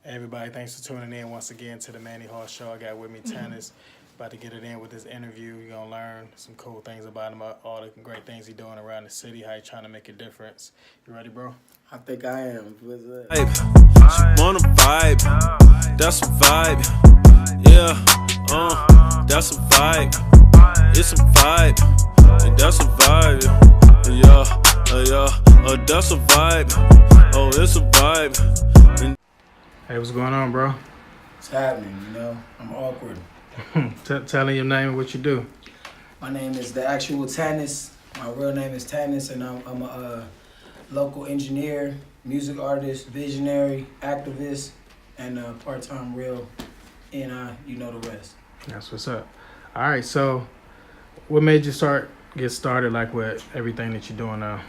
Hey everybody, thanks for tuning in once again to the Manny Hall Show. I got with me Tanis, about to get it in with this interview. You're gonna learn some cool things about him, all the great things he's doing around the city, how he's trying to make a difference. You ready, bro? I think I am. What's up? She wanna vibe, that's a vibe. Yeah, that's a vibe. It's a vibe, and that's a vibe. That's a vibe. Oh, it's a vibe. And Hey, what's going on, bro? What's happening? I'm awkward. Telling your name and what you do. My name is the actual Tanis. My real name is Tanis, and I'm a local engineer, music artist, visionary, activist, and a part-time real. And you know the rest. That's what's up. All right, so what made you get started like with everything that you're doing now?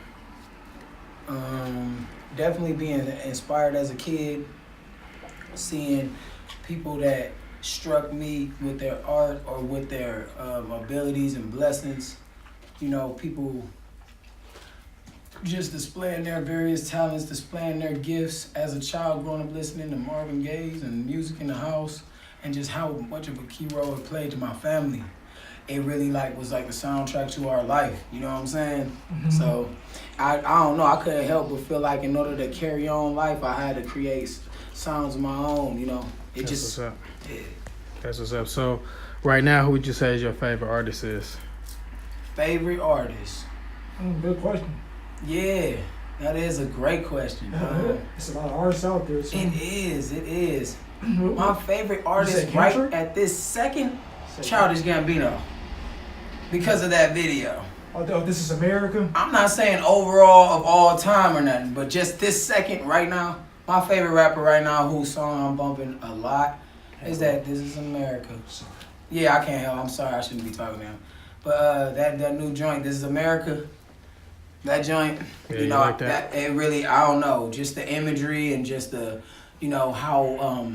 Definitely being inspired as a kid, seeing people that struck me with their art or with their abilities and blessings. People just displaying their various talents, displaying their gifts as a child growing up listening to Marvin Gaye and music in the house, and just how much of a key role it played to my family. It really was like the soundtrack to our life, you know what I'm saying? Mm-hmm. So I don't know, I couldn't help but feel like in order to carry on life, I had to create sounds of my own, That's what's up. That's what's up. So right now, who would you say is your favorite artist is? Favorite artist? Good question. Yeah, that is a great question. It's a lot of artists out there. So. It is. My favorite artist right at this second, Childish Gambino. Because of that video. Oh, this is America? I'm not saying overall of all time or nothing, but just this second right now, my favorite rapper right now whose song I'm bumping a lot is that This Is America. Yeah, I can't help. I'm sorry, I shouldn't be talking now. But that new joint, This Is America, that joint, yeah, like that? It really, I don't know, just the imagery and just the, how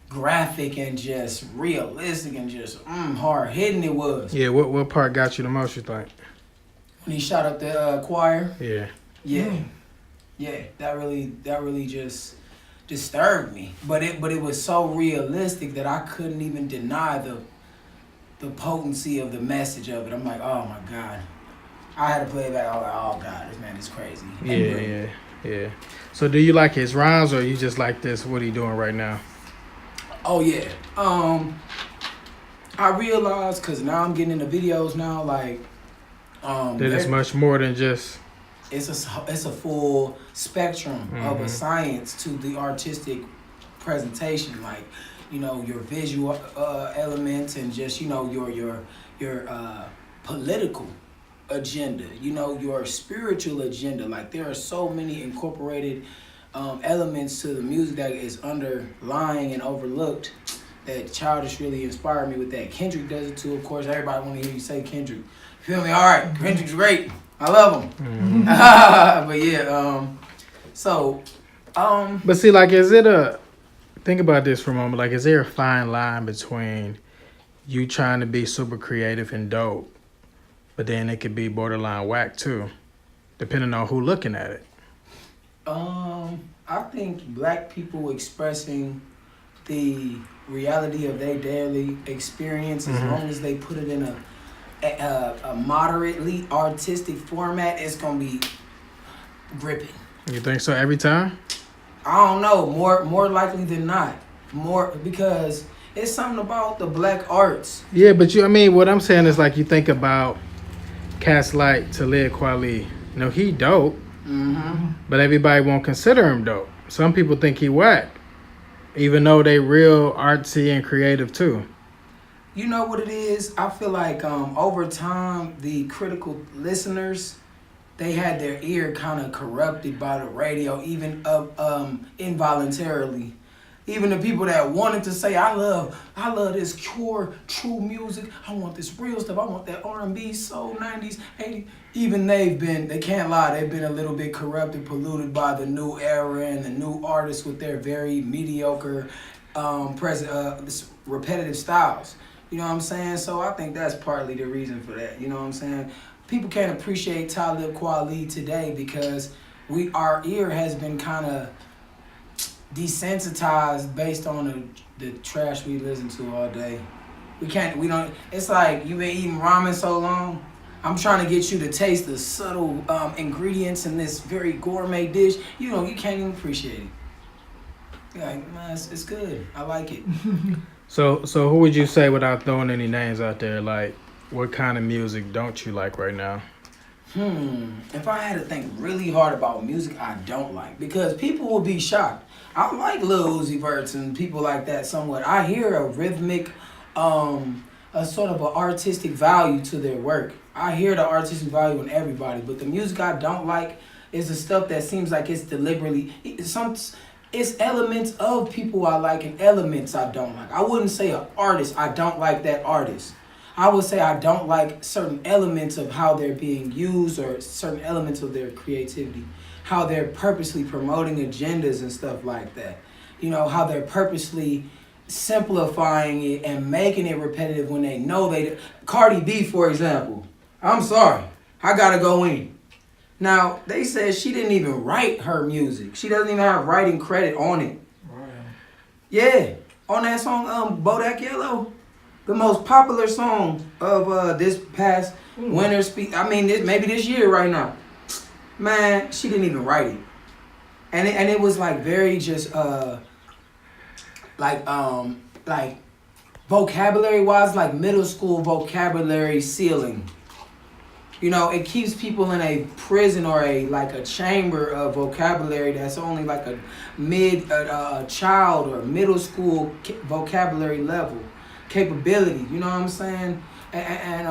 graphic and just realistic and just hard hitting it was. Yeah, what part got you the most, you think? When he shot up the choir. Yeah. Yeah, that really just disturbed me. But it was so realistic that I couldn't even deny the potency of the message of it. I'm like, oh my God. I had to play it back. I was like, oh God, this man is crazy. Yeah. So do you like his rhymes or you just like this, what he doing right now? Oh yeah. I realized, because now I'm getting into videos now, that it's much more than just... It's a full spectrum of a science to the artistic presentation, your visual elements and just your political agenda, your spiritual agenda. Like there are so many incorporated elements to the music that is underlying and overlooked. That Childish really inspired me with that. Kendrick does it too, of course. Everybody want to hear you say Kendrick. Feel me? All right, Kendrick's great. I love him. But yeah, But see, is it think about this for a moment, is there a fine line between you trying to be super creative and dope, but then it could be borderline whack too, depending on who looking at it? I think black people expressing the reality of their daily experience, as long as they put it in a moderately artistic format, it's gonna be gripping. You think so every time? I don't know. More likely than not. More because it's something about the black arts. Yeah, but what I'm saying is you think about cats like Tanis Quach. He dope, but everybody won't consider him dope. Some people think he whack, even though they real artsy and creative too. You know what it is? I feel like over time, the critical listeners, they had their ear kind of corrupted by the radio, even involuntarily. Even the people that wanted to say, I love this pure, true music. I want this real stuff. I want that R&B, soul, 90s, 80s. Even they can't lie, they've been a little bit corrupted, polluted by the new era and the new artists with their very mediocre, repetitive styles. You know what I'm saying? So I think that's partly the reason for that. You know what I'm saying? People can't appreciate Talib Kweli today because our ear has been kind of desensitized based on the trash we listen to all day. We don't, it's like you've been eating ramen so long. I'm trying to get you to taste the subtle ingredients in this very gourmet dish. You can't even appreciate it. You're like, man, it's good. I like it. So who would you say, without throwing any names out there, like, what kind of music don't you like right now? If I had to think really hard about music I don't like, because people will be shocked. I like Lil Uzi Verts and people like that somewhat. I hear a rhythmic, a sort of an artistic value to their work. I hear the artistic value in everybody, but the music I don't like is the stuff that seems like it's deliberately, it's elements of people I like and elements I don't like. I wouldn't say an artist, I don't like that artist. I would say I don't like certain elements of how they're being used or certain elements of their creativity. How they're purposely promoting agendas and stuff like that. How they're purposely simplifying it and making it repetitive when they know they... Cardi B, for example. I'm sorry. I gotta go in. Now, they said she didn't even write her music. She doesn't even have writing credit on it. Right. Yeah. On that song, Bodak Yellow. The most popular song of this past winter maybe this year right now. Man, she didn't even write it. And it was like very just like vocabulary wise, like middle school vocabulary ceiling. It keeps people in a prison or a chamber of vocabulary that's only like a child or middle school vocabulary level capability. You know what I'm saying? And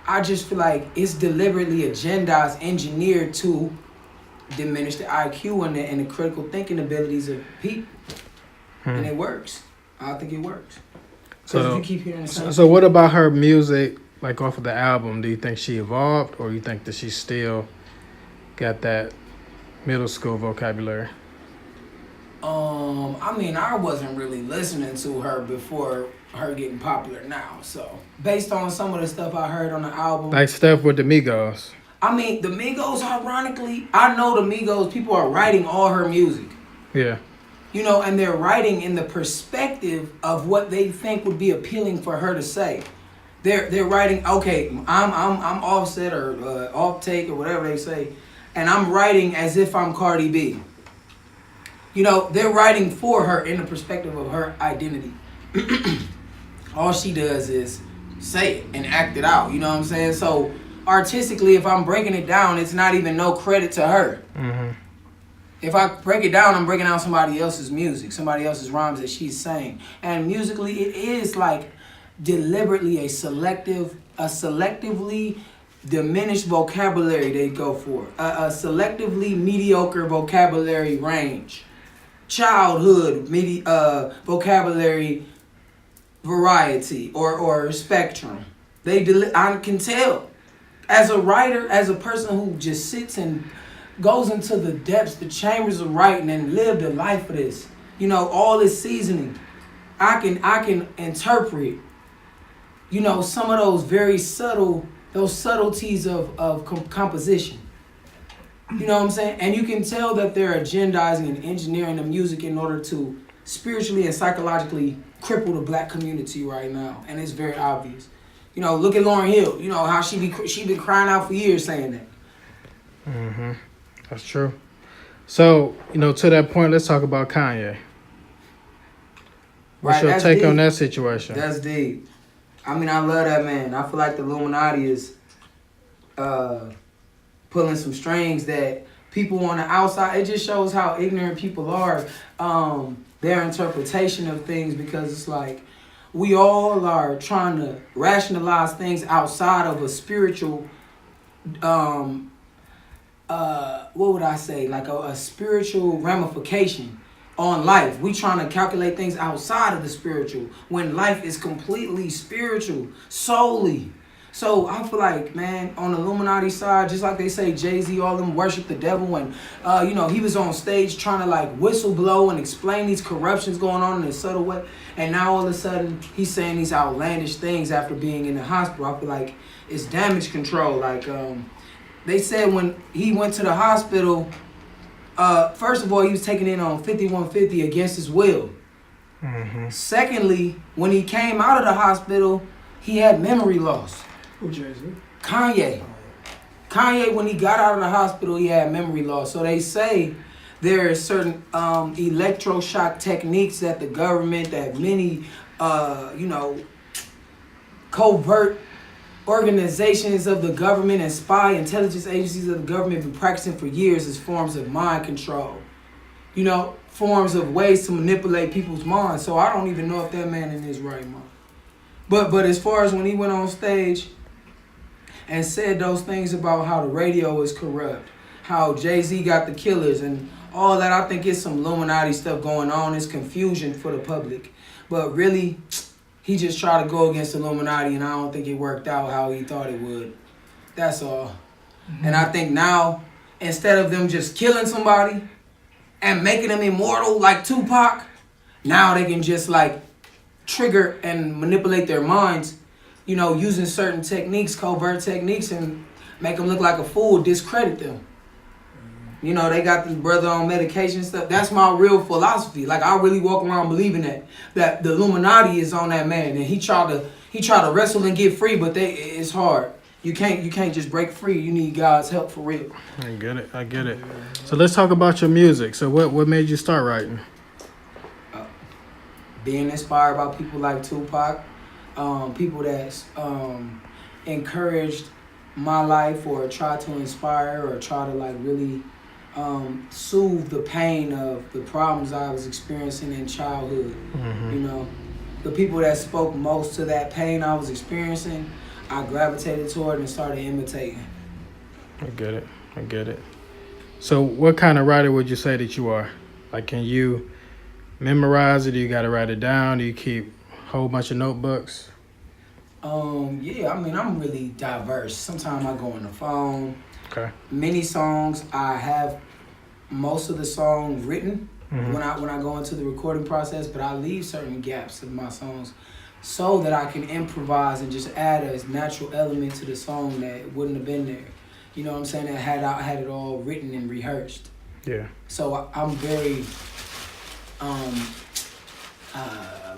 I just feel like it's deliberately agendized, engineered to diminish the IQ and the critical thinking abilities of people. And it works. I think it works. Because if you keep hearing the same So what about her music, like off of the album? Do you think she evolved, or you think that she still got that middle school vocabulary? I wasn't really listening to her before her getting popular now. So based on some of the stuff I heard on the album, Like stuff with the Migos. the Migos, ironically, I know the Migos, people are writing all her music. Yeah. And they're writing in the perspective of what they think would be appealing for her to say. They're writing, okay, I'm Offset or Off Take or whatever they say, and I'm writing as if I'm Cardi B. They're writing for her in the perspective of her identity. All she does is say it and act it out. You know what I'm saying? So artistically, if I'm breaking it down, it's not even no credit to her. Mm-hmm. If I break it down, I'm breaking down somebody else's music, somebody else's rhymes that she's saying. And musically, it is like deliberately a selectively diminished vocabulary they go for. A selectively mediocre vocabulary range. Childhood vocabulary variety or spectrum. I can tell. As a writer, as a person who just sits and goes into the depths, the chambers of writing and lived a life of this. All this seasoning. I can interpret, some of those very subtleties of composition. You know what I'm saying? And you can tell that they're agendizing and engineering the music in order to spiritually and psychologically cripple the black community right now. And it's very obvious. Look at Lauryn Hill. How she been crying out for years saying that. Mm-hmm. That's true. So, to that point, let's talk about Kanye. What's your take deep on that situation? That's deep. I love that man. I feel like the Illuminati is pulling some strings that people on the outside, it just shows how ignorant people are, their interpretation of things, because it's like we all are trying to rationalize things outside of a spiritual, what would I say, like a spiritual ramification on life. We trying to calculate things outside of the spiritual when life is completely spiritual, solely. So I feel like, man, on the Illuminati side, just like they say Jay-Z, all of them worship the devil, and he was on stage trying to like whistle blow and explain these corruptions going on in a subtle way, and now all of a sudden he's saying these outlandish things after being in the hospital. I feel like it's damage control. Like they said when he went to the hospital, First of all, he was taken in on 5150 against his will. Secondly, when he came out of the hospital, he had memory loss. Who Jay-Z? Kanye. Kanye, when he got out of the hospital, he had memory loss. So they say there are certain electroshock techniques that the government, that many, covert organizations of the government and spy intelligence agencies of the government have been practicing for years as forms of mind control. Forms of ways to manipulate people's minds. So I don't even know if that man in his right mind. But as far as when he went on stage and said those things about how the radio is corrupt, how Jay-Z got the killers and all that, I think it's some Illuminati stuff going on. It's confusion for the public. But really, he just tried to go against the Illuminati, and I don't think it worked out how he thought it would. That's all. And I think now, instead of them just killing somebody and making them immortal like Tupac, now they can just like trigger and manipulate their minds, using certain techniques, covert techniques, and make them look like a fool, discredit them. They got this brother on medication and stuff. That's my real philosophy. Like, I really walk around believing that the Illuminati is on that man, and he tried to wrestle and get free, but it's hard. You can't just break free. You need God's help for real. I get it. So let's talk about your music. So what made you start writing? Being inspired by people like Tupac, people that's encouraged my life or try to inspire or try to like really soothe the pain of the problems I was experiencing in childhood. The people that spoke most to that pain I was experiencing, I gravitated toward and started imitating. I get it. So what kind of writer would you say that you are? Like, can you memorize it? Do you got to write it down? Do you keep a whole bunch of notebooks? Yeah, I'm really diverse. Sometimes I go on the phone. Okay. Many songs, I have most of the song written when I go into the recording process, but I leave certain gaps of my songs so that I can improvise and just add a natural element to the song that wouldn't have been there. You know what I'm saying? That I had it all written and rehearsed. Yeah. So I'm very,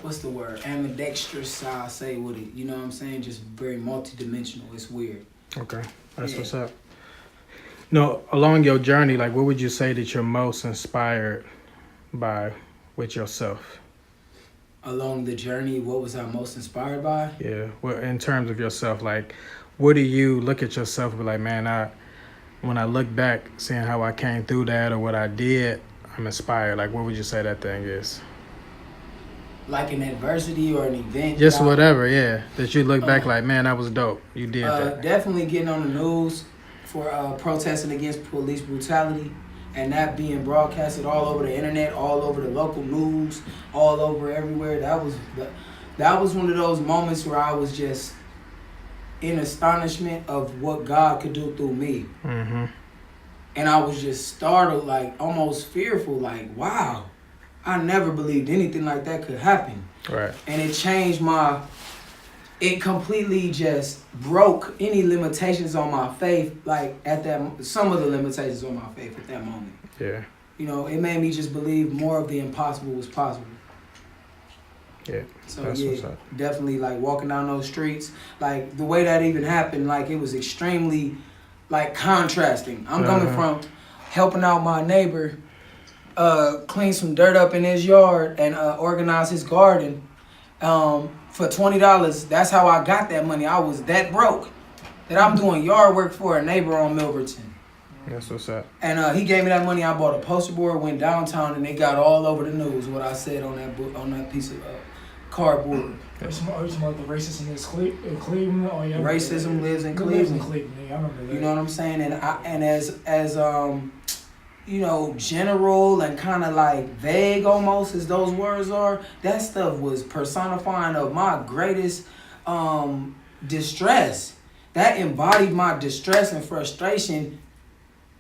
what's the word? Ambidextrous, I say with it. You know what I'm saying? Just very multidimensional. It's weird. Okay. That's what's up. Along your journey, like, what would you say that you're most inspired by with yourself? Along the journey, what was I most inspired by? Yeah. Well, in terms of yourself, like, what do you look at yourself and be like, man, when I look back, seeing how I came through that or what I did, I'm inspired. Like, what would you say that thing is? Like an adversity or an event? Just whatever, yeah. That you look back like, man, that was dope. You did that. Definitely getting on the news for protesting against police brutality, and that being broadcasted all over the internet, all over the local news, all over everywhere. That was one of those moments where I was just in astonishment of what God could do through me. And I was just startled, like almost fearful, like, wow, I never believed anything like that could happen. Right. And it completely just broke any limitations on my faith, like some of the limitations on my faith at that moment. Yeah. It made me just believe more of the impossible was possible. Yeah. So that's what's up. definitely like walking down those streets, like the way that even happened, like it was extremely like contrasting. I'm coming from helping out my neighbor, clean some dirt up in his yard and organize his garden. For $20, that's how I got that money. I was that broke that I'm doing yard work for a neighbor on Milverton. That's what's up. And he gave me that money. I bought a poster board, went downtown, and they got all over the news what I said on that book, on that piece of cardboard. Are you talking about the racism in Cleveland? Oh, yeah. Racism lives in Cleveland. Yeah, I remember that. You know what I'm saying? And as general and kind of like vague almost as those words are, that stuff was personifying of my greatest distress. That embodied my distress and frustration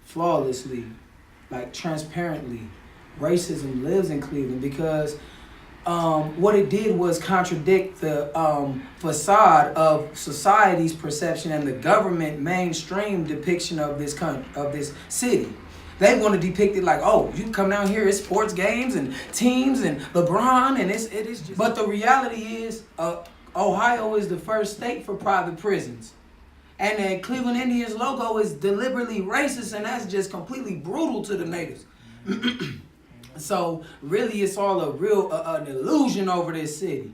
flawlessly, like transparently. Racism lives in Cleveland because what it did was contradict the facade of society's perception and the government mainstream depiction of this city. They want to depict it like, oh, you come down here, it's sports games and teams and LeBron, and it is just. But the reality is, Ohio is the first state for private prisons. And the Cleveland Indians logo is deliberately racist, and that's just completely brutal to the natives. So really, it's all an illusion over this city.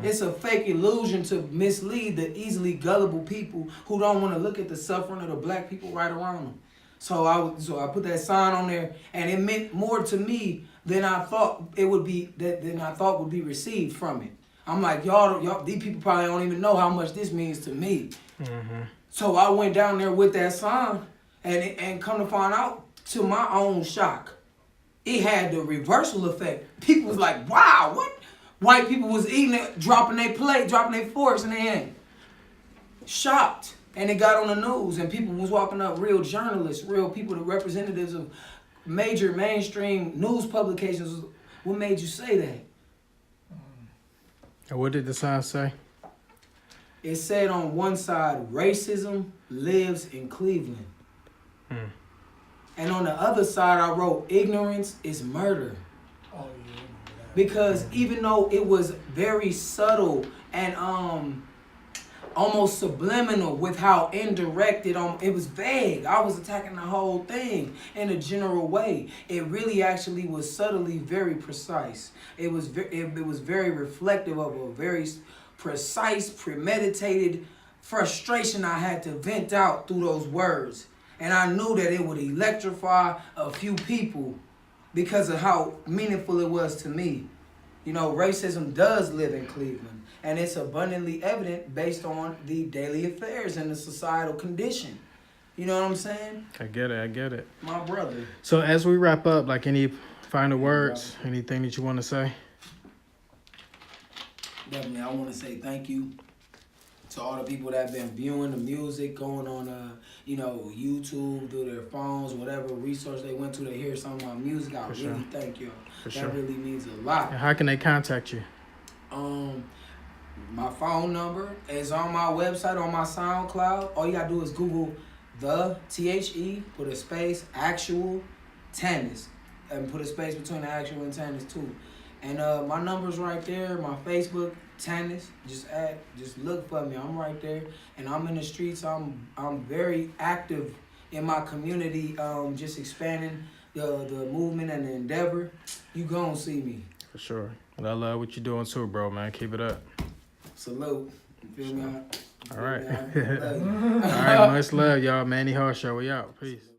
It's a fake illusion to mislead the easily gullible people who don't want to look at the suffering of the black people right around them. So I put that sign on there, and it meant more to me than I thought it would be. Than I thought would be received from it. I'm like, y'all, these people probably don't even know how much this means to me. So I went down there with that sign, and come to find out, to my own shock, it had the reversal effect. People was like, wow, what? White people was eating it, dropping their plate, dropping their forks in their hand. Shocked. And it got on the news, and people was walking up, real journalists, real people, the representatives of major mainstream news publications. What made you say that? And what did the sign say? It said on one side, racism lives in Cleveland. And on the other side, I wrote, ignorance is murder. Oh, yeah. Because even though it was very subtle and almost subliminal with how indirect it was vague. I was attacking the whole thing in a general way. It really actually was subtly very precise. It was very reflective of a very precise, premeditated frustration I had to vent out through those words. And I knew that it would electrify a few people because of how meaningful it was to me. You know, racism does live in Cleveland. And it's abundantly evident based on the daily affairs and the societal condition. You know what I'm saying? I get it. My brother. So as we wrap up, like any final words, anything that you want to say? Definitely, I want to say thank you to all the people that have been viewing the music, going on, YouTube, through their phones, whatever resource they went to hear some of my music. I really thank you. That really means a lot. And how can they contact you? My phone number is on my website, on my SoundCloud. All you gotta do is Google the THE, put a space, actual Tanis, and put a space between the actual and Tanis too. And my number's right there. My Facebook, Tanis. Just look for me. I'm right there, and I'm in the streets. I'm very active in my community. Just expanding the movement and the endeavor. You gon' see me. For sure. And I love what you're doing too, bro, man. Keep it up. Salute. You feel me? All right. All right, much love, y'all. Manny Hart Show. We out. Peace.